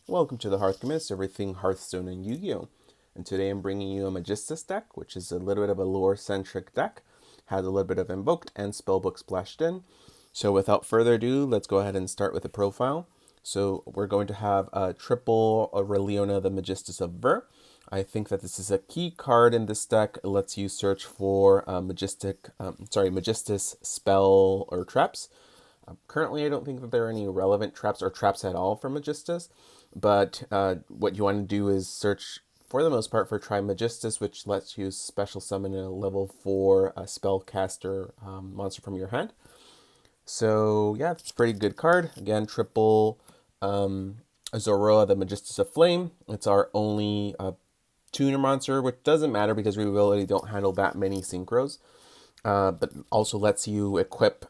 Welcome to the Hearthcomist, everything Hearthstone and Yu-Gi-Oh! And today I'm bringing you a Magistus deck, which is a little bit of a lore-centric deck. Has a little bit of Invoked and Spellbook splashed in. So without further ado, let's go ahead and start with the profile. So we're going to have a triple Aureliona, the Magistus of Ver. I think that this is a key card in this deck. It lets you search for Magistus spell or traps. Currently, I don't think that there are any relevant traps or traps at all for Magistus, but what you want to do is search, for the most part, for Magistus, which lets you special summon a level 4 spellcaster monster from your hand. So yeah, it's a pretty good card. Again, triple Zoroa, the Magistus of Flame. It's our only tuner monster, which doesn't matter because we really don't handle that many synchros, but also lets you equip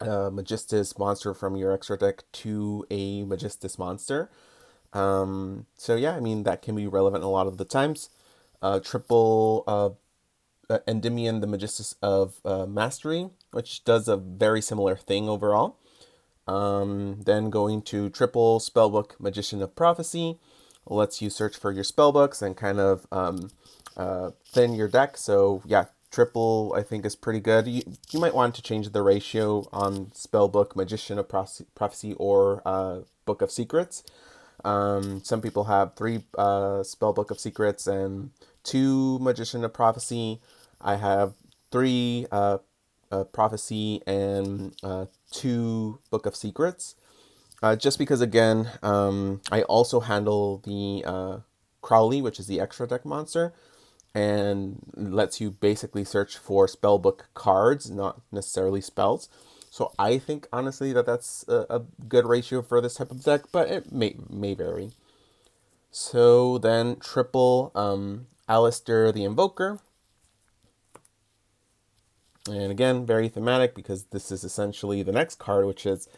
Magistus monster from your extra deck to a Magistus monster. So yeah, I mean, that can be relevant a lot of the times. Triple Endymion, the Magistus of Mastery, which does a very similar thing overall. Then going to triple Spellbook Magician of Prophecy, lets you search for your spellbooks and kind of thin your deck. So yeah, triple I think is pretty good. You might want to change the ratio on Spellbook Magician of Prophecy or Book of Secrets. Some people have 3 Spellbook of Secrets and 2 Magician of Prophecy. I have 3 Prophecy and 2 Book of Secrets. Just because, again, I also handle the Crowley, which is the extra deck monster, and lets you basically search for spellbook cards, not necessarily spells. So I think, honestly, that that's a good ratio for this type of deck, but it may vary. So then triple Alistair the Invoker. And again, very thematic because this is essentially the next card, which is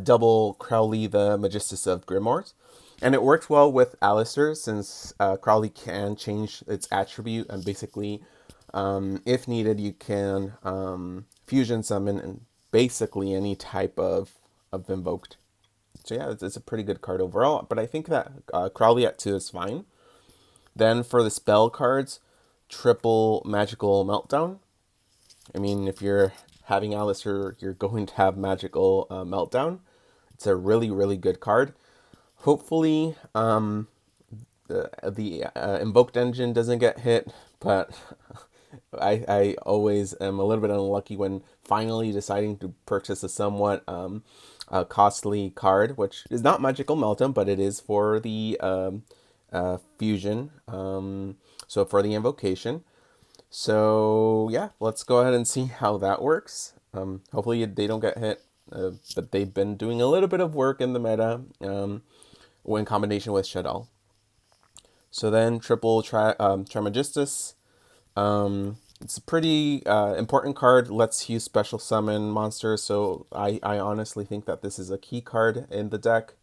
double Crowley, the Magistus of Grimoires. And it works well with Alistair since Crowley can change its attribute, and basically, if needed, you can fusion summon and basically any type of Invoked. So yeah, it's a pretty good card overall, but I think that Crowley at 2 is fine. Then for the spell cards, triple Magical Meltdown. I mean, if you're having Alistair, you're going to have Magical Meltdown. It's a really, really good card. Hopefully, the Invoked engine doesn't get hit, but I always am a little bit unlucky when finally deciding to purchase a somewhat costly card, which is not Magical Meltdown, but it is for the fusion. So for the invocation. So yeah, let's go ahead and see how that works. Hopefully they don't get hit, but they've been doing a little bit of work in the meta in combination with Shadal. So then triple Trimagistus. It's a pretty important card. Lets you special summon monsters. So I honestly think that this is a key card in the deck.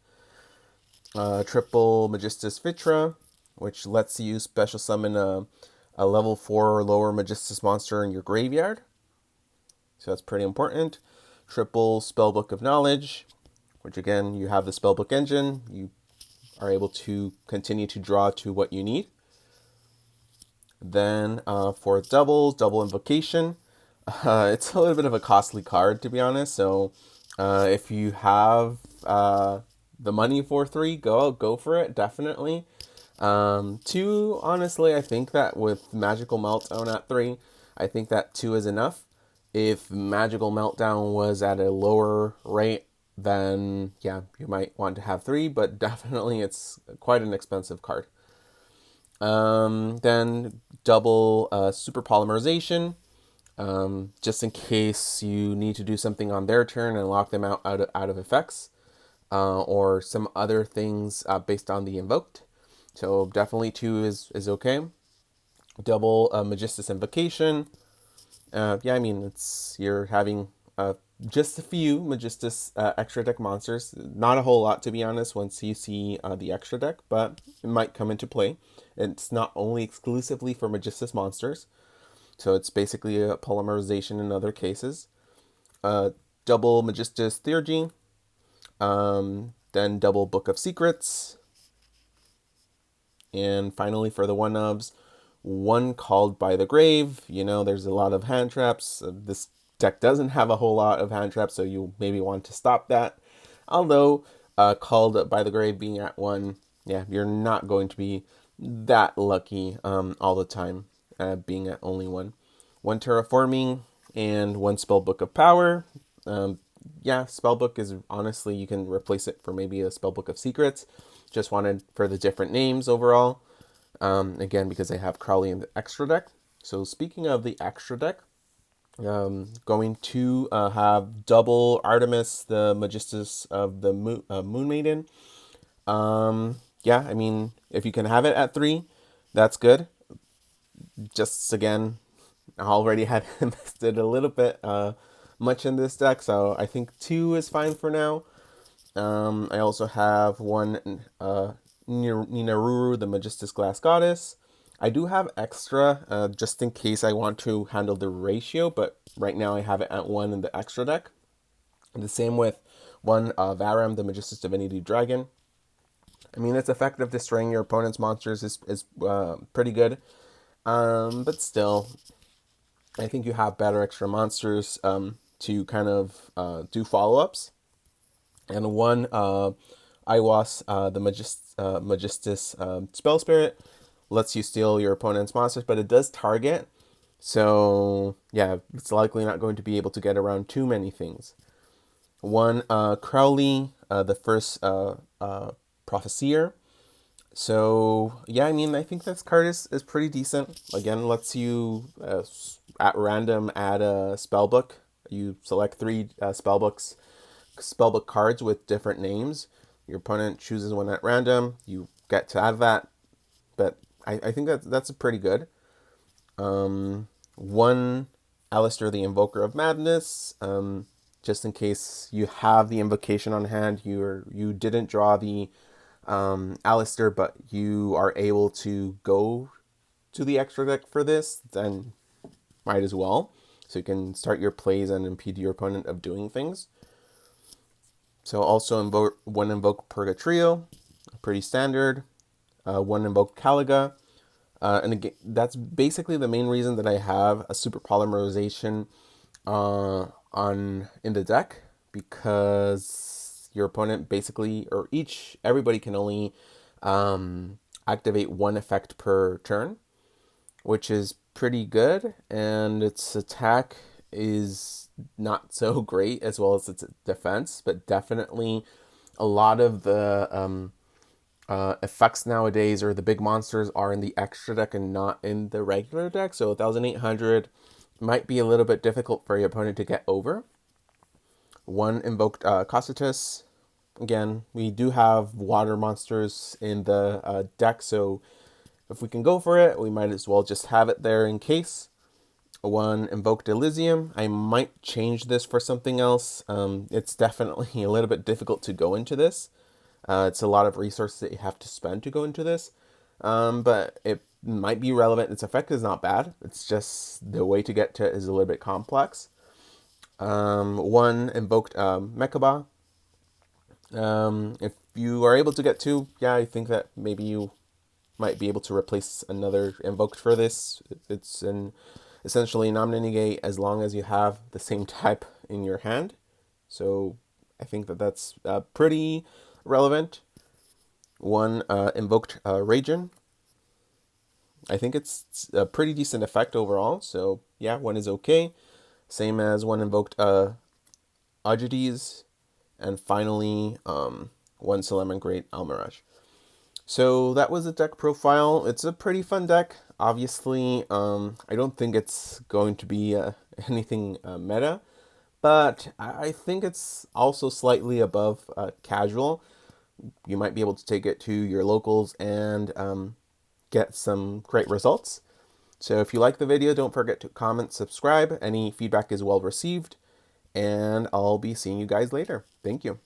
Triple Magistus Vitra, which lets you special summon a level 4 or lower Magistus monster in your graveyard. So that's pretty important. Triple Spellbook of Knowledge, which again, you have the Spellbook engine. You are able to continue to draw to what you need. Then for double Invocation. It's a little bit of a costly card, to be honest. So if you have the money for 3, go for it, definitely. 2, honestly, I think that with Magical Meltdown at 3, I think that 2 is enough. If Magical Meltdown was at a lower rate, then yeah, you might want to have 3, but definitely it's quite an expensive card. Then double Super Polymerization, just in case you need to do something on their turn and lock them out of effects, or some other things based on the Invoked. So definitely 2 is okay. Double Magistus Invocation. Yeah, I mean, you're having just a few Magistus extra deck monsters. Not a whole lot, to be honest, once you see the extra deck, but it might come into play. It's not only exclusively for Magistus monsters, so it's basically a polymerization in other cases. Double Magistus Theurgy. then double Book of Secrets. And finally, for the one-ofs, one Called by the Grave. You know, there's a lot of hand traps. This deck doesn't have a whole lot of hand traps, so you maybe want to stop that. Although, Called by the Grave being at 1, yeah, you're not going to be that lucky all the time, being at only 1. 1 Terraforming and 1 Spellbook of Power. Yeah, Spellbook is honestly, you can replace it for maybe a Spellbook of Secrets. Just wanted for the different names overall. Again, because I have Crowley in the extra deck. So speaking of the extra deck, going to have double Artemis, the Magistus of the Moon Maiden. Yeah, I mean, if you can have it at 3, that's good. Just again, I already had invested a little bit much in this deck, so I think 2 is fine for now. I also have 1 Ninaruru, the Magistus Glass Goddess. I do have extra just in case I want to handle the ratio, but right now I have it at 1 in the extra deck. And the same with 1 Varam, the Magistus Divinity Dragon. I mean, its effect of destroying your opponent's monsters is pretty good. But still, I think you have better extra monsters to kind of do follow-ups. And 1 Iwas, the Magistus Spell Spirit, lets you steal your opponent's monsters, but it does target. So, yeah, it's likely not going to be able to get around too many things. 1 Crowley, the first Prophecyr. So, yeah, I mean, I think this card is pretty decent. Again, lets you, at random, add a spellbook. You select 3 spellbook cards with different names. Your opponent chooses 1 at random. You get to add that. But I think that's pretty good. 1 Alistair, the Invoker of Madness. Just in case you have the invocation on hand, you didn't draw the Alistair, but you are able to go to the extra deck for this, then might as well. So you can start your plays and impede your opponent of doing things. So also 1 Invoke Purgatrio, pretty standard. 1 Invoke Caliga. And again, that's basically the main reason that I have a super polymerization in the deck, because your opponent basically, or everybody can only activate 1 effect per turn, which is pretty good, and its attack is not so great as well as its defense, but definitely a lot of the effects nowadays, or the big monsters, are in the extra deck and not in the regular deck. So 1800 might be a little bit difficult for your opponent to get over. 1 Invoked Magistus. Again, we do have water monsters in the deck, so if we can go for it, we might as well just have it there in case. 1 Invoked Elysium. I might change this for something else. It's definitely a little bit difficult to go into this. It's a lot of resources that you have to spend to go into this. But it might be relevant. Its effect is not bad. It's just the way to get to it is a little bit complex. 1 Invoked Mechaba. If you are able to get 2, yeah, I think that maybe you might be able to replace another Invoked for this. It's essentially non-negate as long as you have the same type in your hand. So I think that that's pretty relevant. 1 Invoked Ragin. I think it's a pretty decent effect overall. So yeah, 1 is okay. Same as 1 Invoked Ogides. And finally, 1 Salamangreat Almiraj. So that was the deck profile. It's a pretty fun deck. Obviously, I don't think it's going to be anything meta, but I think it's also slightly above casual. You might be able to take it to your locals and get some great results. So if you like the video, don't forget to comment, subscribe. Any feedback is well received, and I'll be seeing you guys later. Thank you.